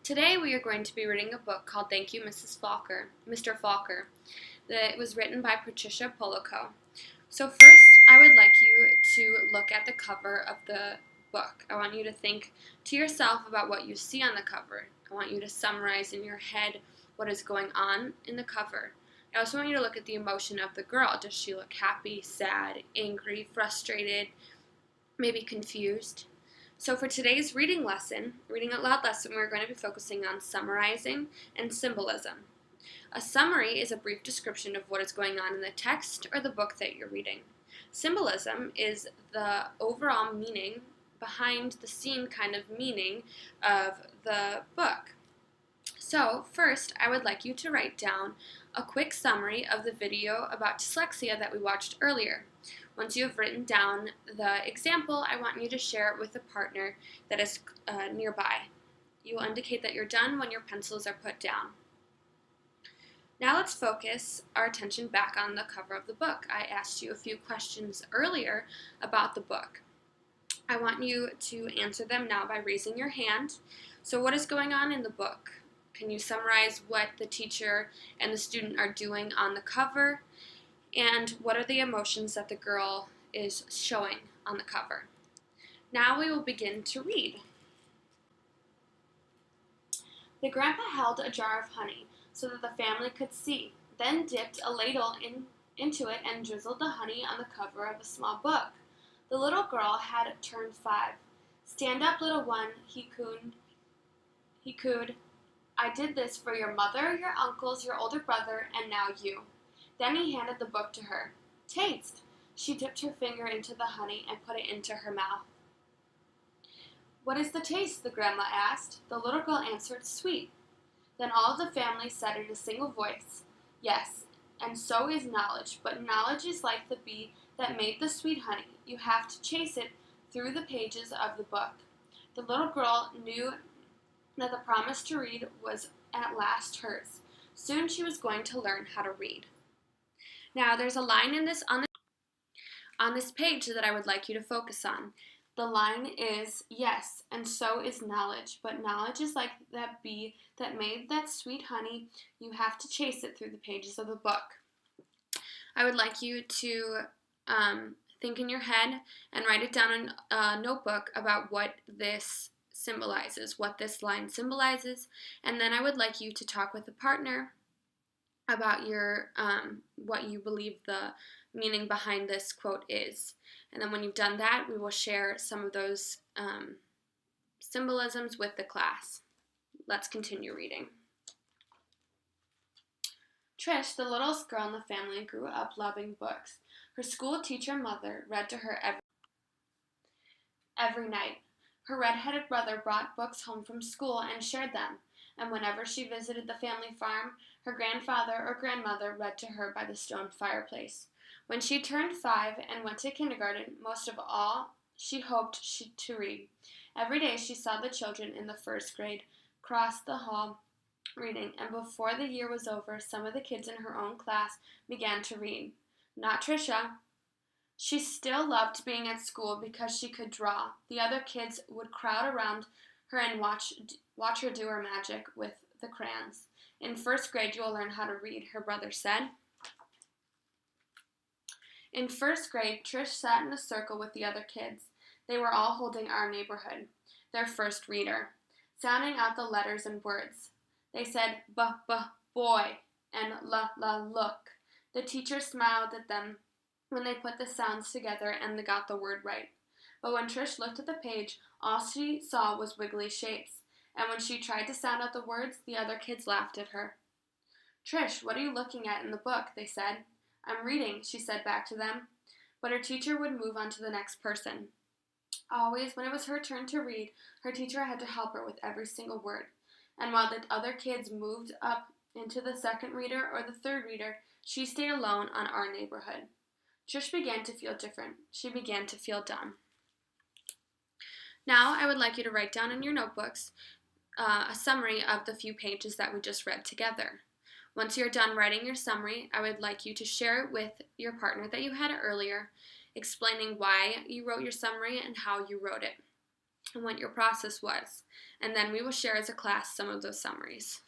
Today we are going to be reading a book called Thank You, Mr. Falker, that was written by Patricia Pollico. So first, I would like you to look at the cover of the book. I want you to think to yourself about what you see on the cover. I want you to summarize in your head what is going on in the cover. I also want you to look at the emotion of the girl. Does she look happy, sad, angry, frustrated, maybe confused? So for today's reading out loud lesson, we're going to be focusing on summarizing and symbolism. A summary is a brief description of what is going on in the text or the book that you're reading. Symbolism is the overall meaning, behind the scene kind of meaning of the book. So first, I would like you to write down a quick summary of the video about dyslexia that we watched earlier. Once you have written down the example, I want you to share it with a partner that is nearby. You will indicate that you're done when your pencils are put down. Now let's focus our attention back on the cover of the book. I asked you a few questions earlier about the book. I want you to answer them now by raising your hand. So what is going on in the book? Can you summarize what the teacher and the student are doing on the cover? And what are the emotions that the girl is showing on the cover? Now we will begin to read. The grandpa held a jar of honey so that the family could see, then dipped a ladle into it and drizzled the honey on the cover of a small book. The little girl had turned 5. "Stand up, little one," he cooed. "I did this for your mother, your uncles, your older brother, and now you." Then he handed the book to her. "Taste." She dipped her finger into the honey and put it into her mouth. "What is the taste?" the grandma asked. The little girl answered, "Sweet." Then all of the family said in a single voice, "Yes, and so is knowledge, but knowledge is like the bee that made the sweet honey. You have to chase it through the pages of the book." The little girl knew that the promise to read was at last hers. Soon she was going to learn how to read. Now there's a line on this page that I would like you to focus on. The line is, "Yes, and so is knowledge, but knowledge is like that bee that made that sweet honey. You have to chase it through the pages of the book." I would like you to think in your head and write it down in a notebook about what this symbolizes, what this line symbolizes, and then I would like you to talk with a partner about your what you believe the meaning behind this quote is. And then when you've done that, we will share some of those symbolisms with the class. Let's continue reading. Trish, the littlest girl in the family, grew up loving books. Her school teacher mother read to her every night. Her red-headed brother brought books home from school and shared them, and whenever she visited the family farm, her grandfather or grandmother read to her by the stone fireplace. When she turned 5 and went to kindergarten, most of all she hoped to read. Every day she saw the children in the first grade cross the hall reading, and before the year was over, some of the kids in her own class began to read. Not Trisha. She still loved being at school because she could draw. The other kids would crowd around her and watch her do her magic with the crayons. "In first grade, you will learn how to read," her brother said. In first grade, Trish sat in a circle with the other kids. They were all holding Our Neighborhood, their first reader, sounding out the letters and words. They said boy and look. The teacher smiled at them when they put the sounds together and they got the word right. But when Trish looked at the page, all she saw was wiggly shapes. And when she tried to sound out the words, the other kids laughed at her. "Trish, what are you looking at in the book?" they said. "I'm reading," she said back to them. But her teacher would move on to the next person. Always, when it was her turn to read, her teacher had to help her with every single word. And while the other kids moved up into the second reader or the third reader, she stayed alone on Our Neighborhood. Trish began to feel different. She began to feel dumb. Now I would like you to write down in your notebooks a summary of the few pages that we just read together. Once you're done writing your summary, I would like you to share it with your partner that you had earlier, explaining why you wrote your summary and how you wrote it. and what your process was. And then we will share as a class some of those summaries.